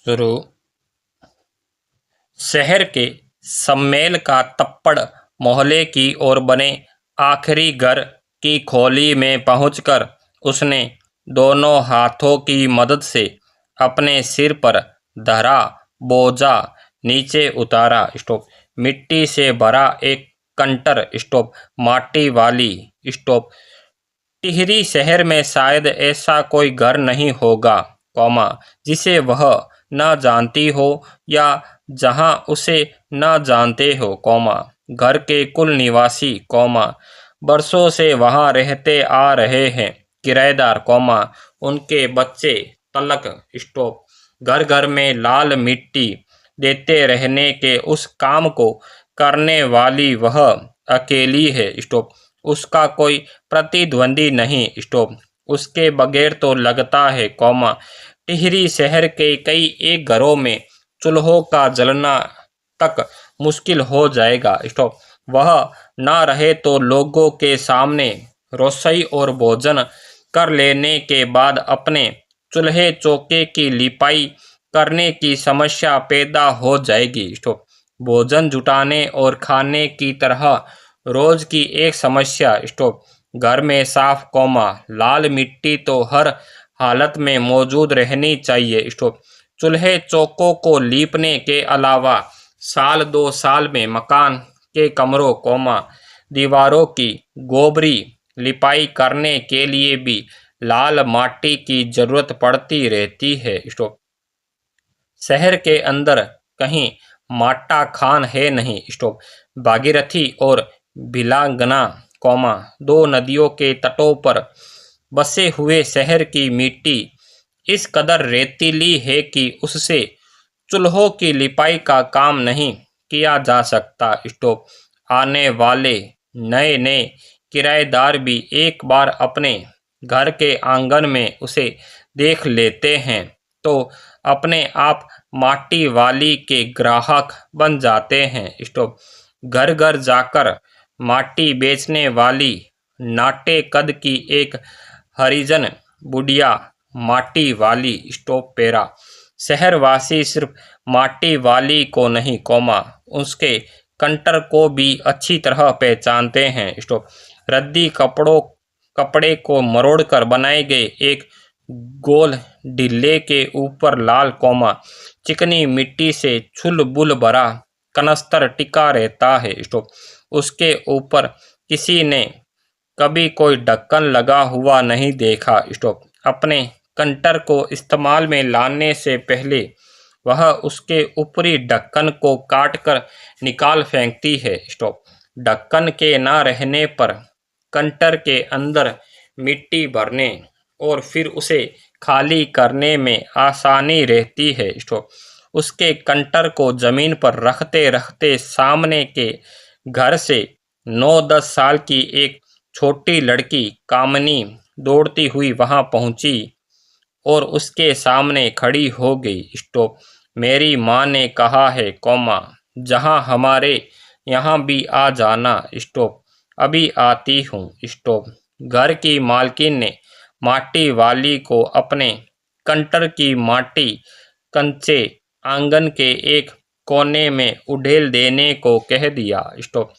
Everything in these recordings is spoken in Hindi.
शुरू। शहर के सम्मेल का तप्पड़ मोहल्ले की ओर बने आखिरी घर की खोली में पहुंचकर उसने दोनों हाथों की मदद से अपने सिर पर धरा बोझा नीचे उतारा। स्टॉप। मिट्टी से भरा एक कंटर। स्टॉप। माटी वाली। स्टॉप। टिहरी शहर में शायद ऐसा कोई घर नहीं होगा, जिसे वह न जानती हो या जहां उसे न जानते हो, घर के कुल निवासी, बरसों से वहां रहते आ रहे हैं, किराएदार, उनके बच्चे तलक। स्टॉप। घर घर में लाल मिट्टी देते रहने के उस काम को करने वाली वह अकेली है। स्टॉप। उसका कोई प्रतिद्वंदी नहीं। स्टॉप। उसके बगैर तो लगता है, टिहरी शहर के कई एक घरों में चूल्हों का जलना तक मुश्किल हो जाएगा। स्टॉप। वह न रहे तो लोगों के सामने रसोई और भोजन कर लेने के बाद अपने चूल्हे चौके की लिपाई करने की समस्या पैदा हो जाएगी। स्टॉप। भोजन जुटाने और खाने की तरह रोज की एक समस्या। स्टॉप। घर में साफ, लाल मिट्टी तो हर हालत में मौजूद रहनी चाहिए। स्टॉप। चूल्हे चौकों को लीपने के अलावा साल 2 साल में मकान के कमरों, दीवारों की गोबरी लिपाई करने के लिए भी लाल माटी की जरूरत पड़ती रहती है। स्टॉप। शहर के अंदर कहीं माटा खान है नहीं। स्टॉप। भागीरथी और भिलांगना, 2 नदियों के तटों पर बसे हुए शहर की मिट्टी इस कदर रेतीली है कि उससे चूल्हों की लिपाई का काम नहीं किया जा सकता। स्टॉप। आने वाले नए नए किराएदार भी एक बार अपने घर के आंगन में उसे देख लेते हैं तो अपने आप माटी वाली के ग्राहक बन जाते हैं। स्टॉप। घर घर जाकर माटी बेचने वाली नाटे कद की एक हरिजन बुढ़िया माटी वाली, स्टॉप पेरा। शहरवासी सिर्फ माटी वाली को नहीं, उसके कंटर को भी अच्छी तरह पहचानते हैं। स्टॉप। रद्दी कपड़े को मरोड़कर बनाए गए एक गोल ढिल्ले के ऊपर लाल, चिकनी मिट्टी से छुल-बुल भरा कनस्तर टिका रहता है। स्टॉप। उसके ऊपर किसी ने कभी कोई ढक्कन लगा हुआ नहीं देखा। स्टॉप। अपने कंटर को इस्तेमाल में लाने से पहले वह उसके ऊपरी ढक्कन को काटकर निकाल फेंकती है। स्टॉप। ढक्कन के न रहने पर कंटर के अंदर मिट्टी भरने और फिर उसे खाली करने में आसानी रहती है। स्टॉप। उसके कंटर को जमीन पर रखते रखते सामने के घर से 9-10 साल की एक छोटी लड़की कामनी दौड़ती हुई वहां पहुंची और उसके सामने खड़ी हो गई। स्टॉप। मेरी माँ ने कहा है, जहां हमारे यहाँ भी आ जाना। स्टॉप। अभी आती हूँ। स्टॉप। घर की मालकिन ने माटी वाली को अपने कंटर की माटी कंचे आंगन के एक कोने में उड़ेल देने को कह दिया। स्टॉप।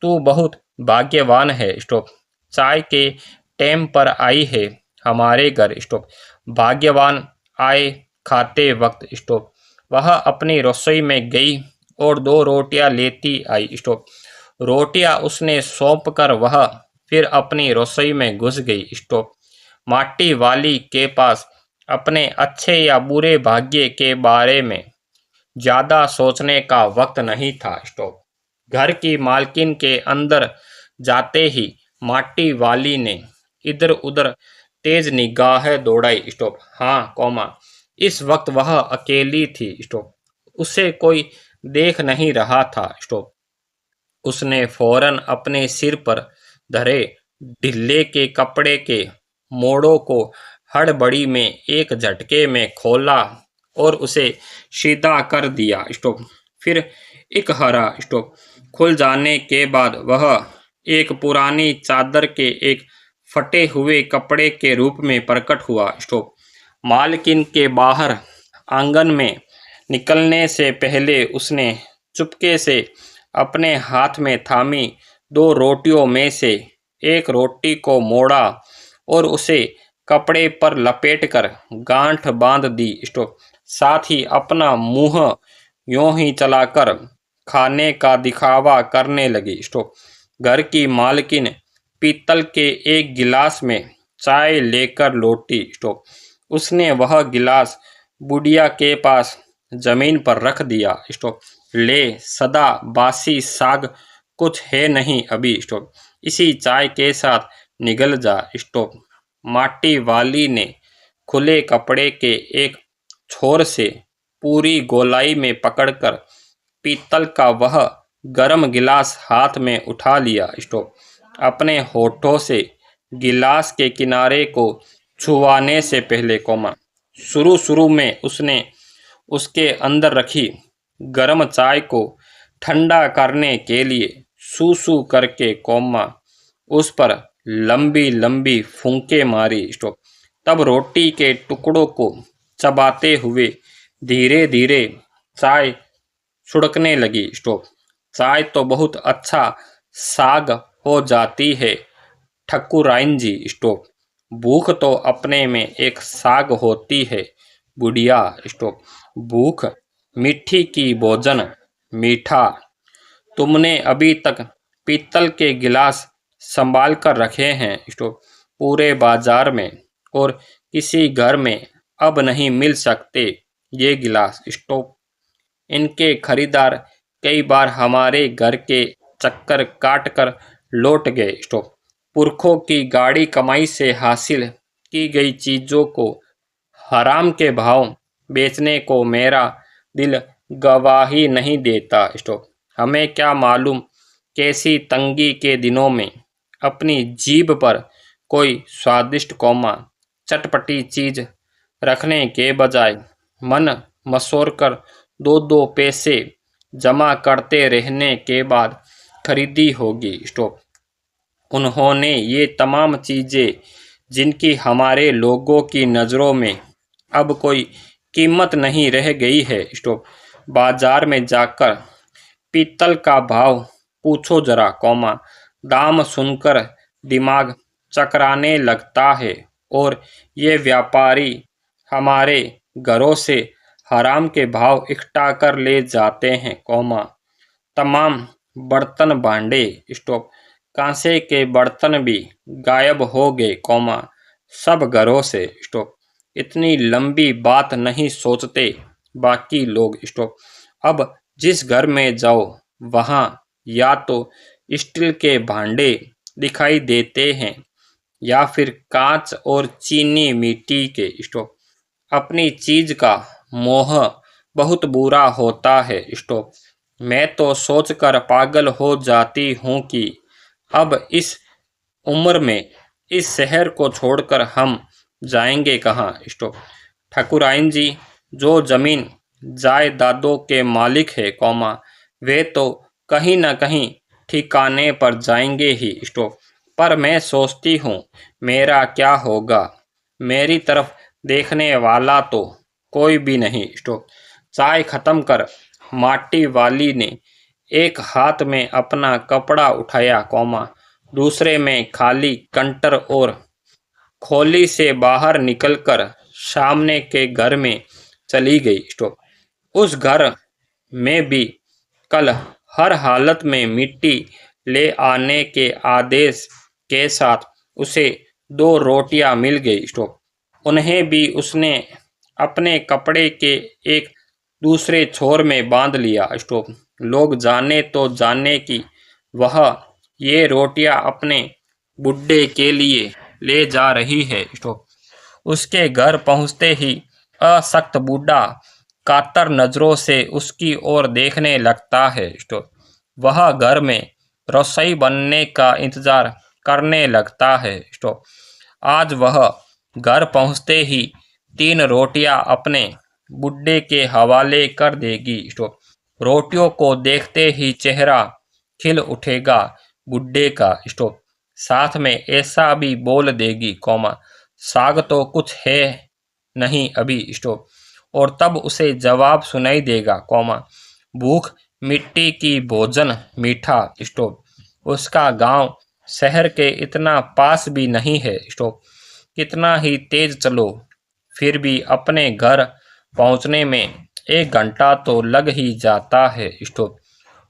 तू बहुत भाग्यवान है। स्टॉप। चाय के टाइम पर आई है हमारे घर। स्टॉप। भाग्यवान आए खाते वक्त। स्टॉप। वह अपनी रसोई में गई और 2 रोटियां लेती आई। स्टॉप। रोटियां उसने सौंप कर वह फिर अपनी रसोई में घुस गई। स्टॉप। माटी वाली के पास अपने अच्छे या बुरे भाग्य के बारे में ज़्यादा सोचने का वक्त नहीं था। स्टॉप। घर की मालकिन के अंदर जाते ही माटी वाली ने इधर उधर तेज निगाहें दौड़ाई। स्टॉप। हाँ, इस वक्त वह अकेली थी। स्टॉप। उसे कोई देख नहीं रहा था। स्टॉप। उसने फौरन अपने सिर पर धरे ढिल्ले के कपड़े के मोड़ों को हड़बड़ी में एक झटके में खोला और उसे सीधा कर दिया। स्टॉप। फिर एक हरा। स्टॉप। खुल जाने के बाद वह एक पुरानी चादर के एक फटे हुए कपड़े के रूप में प्रकट हुआ। स्टॉप। मालकिन के बाहर आंगन में निकलने से पहले उसने चुपके से अपने हाथ में थामी 2 रोटियों में से एक रोटी को मोड़ा और उसे कपड़े पर लपेटकर गांठ बांध दी। साथ ही अपना मुंह यूं ही चलाकर खाने का दिखावा करने लगी। घर की मालकिन पीतल के एक गिलास में चाय लेकर लौटी। उसने वह गिलास बुढ़िया के पास जमीन पर रख दिया। ले सदा बासी साग कुछ है नहीं अभी, इसी चाय के साथ निगल जा। माटी वाली ने खुले कपड़े के एक छोर से पूरी गोलाई में पकड़कर पीतल का वह गर्म गिलास हाथ में उठा लिया। अपने होठों से गिलास के किनारे को छुआने से पहले शुरू में उसने उसके अंदर रखी गर्म चाय को ठंडा करने के लिए सूसू करके उस पर लंबी लंबी फूंके मारी। तब रोटी के टुकड़ों को चबाते हुए धीरे धीरे चाय छुड़कने लगी। चाय तो बहुत अच्छा साग हो जाती है ठकुराइन जी। भूख तो अपने में एक साग होती है बुढ़िया। भूख मीठी की भोजन मीठा। तुमने अभी तक पीतल के गिलास संभाल कर रखे हैं पूरे बाजार में, और किसी घर में अब नहीं मिल सकते ये गिलास। इनके खरीदार कई बार हमारे घर के चक्कर काट कर लौट गए। पुरखों की गाड़ी कमाई से हासिल की गई चीज़ों को हराम के भाव बेचने को मेरा दिल गवाही नहीं देता। हमें क्या मालूम कैसी तंगी के दिनों में अपनी जीभ पर कोई स्वादिष्ट चटपटी चीज़ रखने के बजाय मन मसोर कर 2-2 पैसे जमा करते रहने के बाद खरीदी होगी। उन्होंने ये तमाम चीज़ें जिनकी हमारे लोगों की नज़रों में अब कोई कीमत नहीं रह गई है, बाजार में जाकर पीतल का भाव पूछो जरा दाम सुनकर दिमाग चकराने लगता है और ये व्यापारी हमारे घरों से हराम के भाव इकट्ठा कर ले जाते हैं तमाम बर्तन भांडे कांसे के बर्तन भी गायब हो गए सब घरों से। इतनी लंबी बात नहीं सोचते बाकी लोग। अब जिस घर में जाओ वहाँ या तो स्टील के भांडे दिखाई देते हैं या फिर कांच और चीनी मिट्टी के। अपनी चीज़ का मोह बहुत बुरा होता है। मैं तो सोचकर पागल हो जाती हूँ कि अब इस उम्र में इस शहर को छोड़कर हम जाएंगे कहाँ। ठकुराइन जी जो ज़मीन जायदादों के मालिक है वे तो कहीं न कहीं ठिकाने पर जाएंगे ही। पर मैं सोचती हूँ मेरा क्या होगा, मेरी तरफ देखने वाला तो कोई भी नहीं। चाय ख़त्म कर माटी वाली ने एक हाथ में अपना कपड़ा उठाया दूसरे में खाली कंटर और खोली से बाहर निकलकर सामने के घर में चली गई। उस घर में भी कल हर हालत में मिट्टी ले आने के आदेश के साथ उसे 2 रोटियां मिल गई। उन्हें भी उसने अपने कपड़े के एक दूसरे छोर में बांध लिया। लोग जाने तो जाने कि वह ये रोटियां अपने बुड्ढे के लिए ले जा रही है। उसके घर पहुंचते ही असक्त बूढ़ा कातर नज़रों से उसकी ओर देखने लगता है। वह घर में रसोई बनने का इंतज़ार करने लगता है। आज वह घर पहुंचते ही 3 रोटियां अपने बुड्ढे के हवाले कर देगी। रोटियों को देखते ही चेहरा खिल उठेगा बुड्ढे का। साथ में ऐसा भी बोल देगी साग तो कुछ है नहीं अभी। और तब उसे जवाब सुनाई देगा, भूख मिट्टी की भोजन मीठा, उसका गांव शहर के इतना पास भी नहीं है, कितना ही तेज चलो फिर भी अपने घर पहुंचने में 1 घंटा तो लग ही जाता है,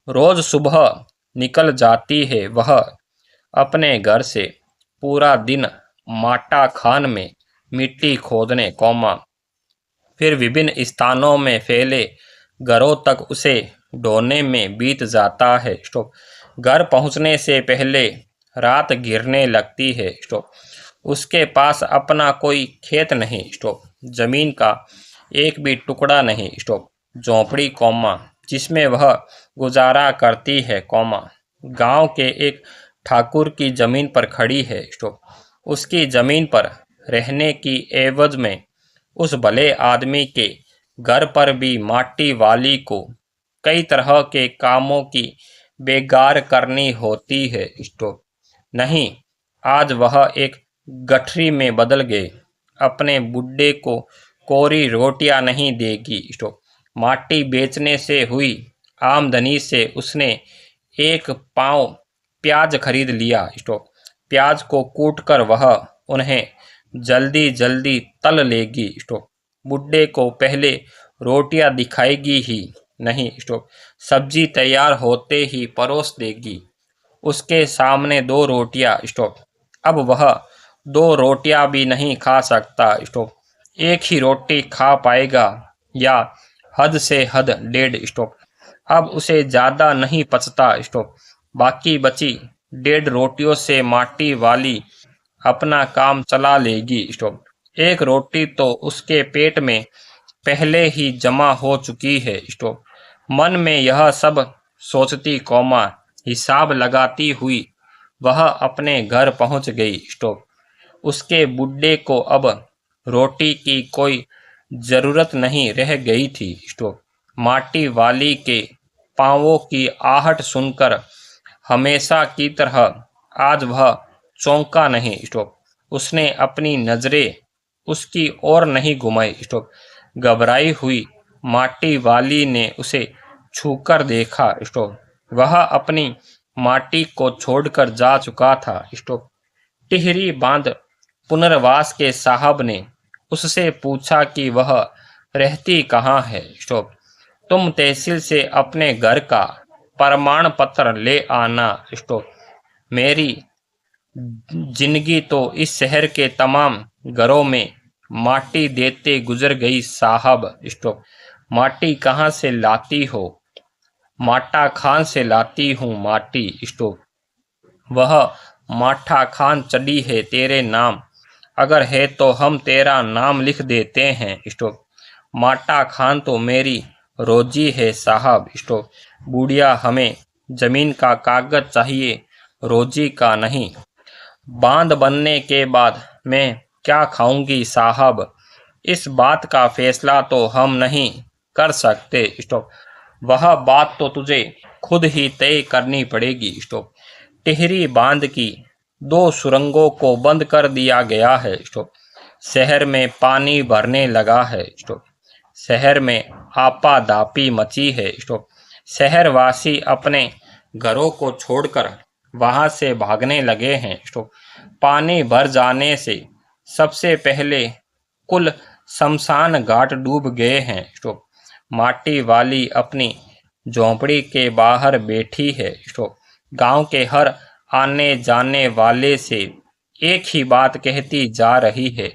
रोज सुबह निकल जाती है वह अपने घर से, पूरा दिन माटा खान में मिट्टी खोदने, फिर विभिन्न स्थानों में फैले घरों तक उसे ढोने में बीत जाता है, घर पहुंचने से पहले रात गिरने लगती है, उसके पास अपना कोई खेत नहीं, जमीन का एक भी टुकड़ा नहीं, झोंपड़ी, जिसमें वह गुजारा करती है, गांव के एक ठाकुर की जमीन पर खड़ी है, उसकी जमीन पर रहने की एवज में उस भले आदमी के घर पर भी माटी वाली को कई तरह के कामों की बेगार करनी होती है, नहीं, आज वह एक गठरी में बदल गए, अपने बुड्ढे को कोरी रोटियां नहीं देगी, माटी बेचने से हुई आमदनी से उसने 1 पाव प्याज खरीद लिया, प्याज को कूटकर वह उन्हें जल्दी जल्दी तल लेगी, बुड्ढे को पहले रोटियां दिखाएगी ही नहीं, सब्जी तैयार होते ही परोस देगी, उसके सामने 2 रोटियां, अब वह 2 रोटियां भी नहीं खा सकता, एक ही रोटी खा पाएगा या हद से हद 1.5, अब उसे ज़्यादा नहीं पचता, बाकी बची 1.5 रोटियों से माटी वाली अपना काम चला लेगी, एक रोटी तो उसके पेट में पहले ही जमा हो चुकी है, मन में यह सब सोचती, हिसाब लगाती हुई वह अपने घर पहुंच गई, उसके बुड्ढे को अब रोटी की कोई जरूरत नहीं रह गई थी, माटी वाली के पांवों की आहट सुनकर हमेशा की तरह आज वह चौंका नहीं, उसने अपनी नजरें उसकी ओर नहीं घुमाई, घबराई हुई माटी वाली ने उसे छूकर देखा, वह अपनी माटी को छोड़कर जा चुका था, टिहरी बांध पुनर्वास के साहब ने उससे पूछा कि वह रहती कहाँ है, तुम तहसील से अपने घर का प्रमाण पत्र ले आना, मेरी जिंदगी तो इस शहर के तमाम घरों में माटी देते गुजर गई साहब, माटी कहाँ से लाती हो? माटा खान से लाती हूँ माटी, वह माठा खान चढ़ी है तेरे नाम, अगर है तो हम तेरा नाम लिख देते हैं, माटा खान तो मेरी रोजी है साहब, बुढ़िया हमें जमीन का कागज चाहिए, रोजी का नहीं, बांध बनने के बाद मैं क्या खाऊंगी साहब, इस बात का फैसला तो हम नहीं कर सकते, वह बात तो तुझे खुद ही तय करनी पड़ेगी, टिहरी बांध की 2 सुरंगों को बंद कर दिया गया है, शहर में पानी भरने लगा है, शहर में आपाधापी मची है, शहरवासी अपने घरों को छोड़कर वहां से भागने लगे हैं, पानी भर जाने से सबसे पहले कुल शमशान घाट डूब गए हैं, माटी वाली अपनी झोंपड़ी के बाहर बैठी है, गांव के हर आने जाने वाले से एक ही बात कहती जा रही है,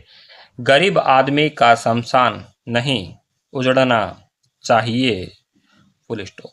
गरीब आदमी का शमशान नहीं उजड़ना चाहिए, फुल स्टॉप।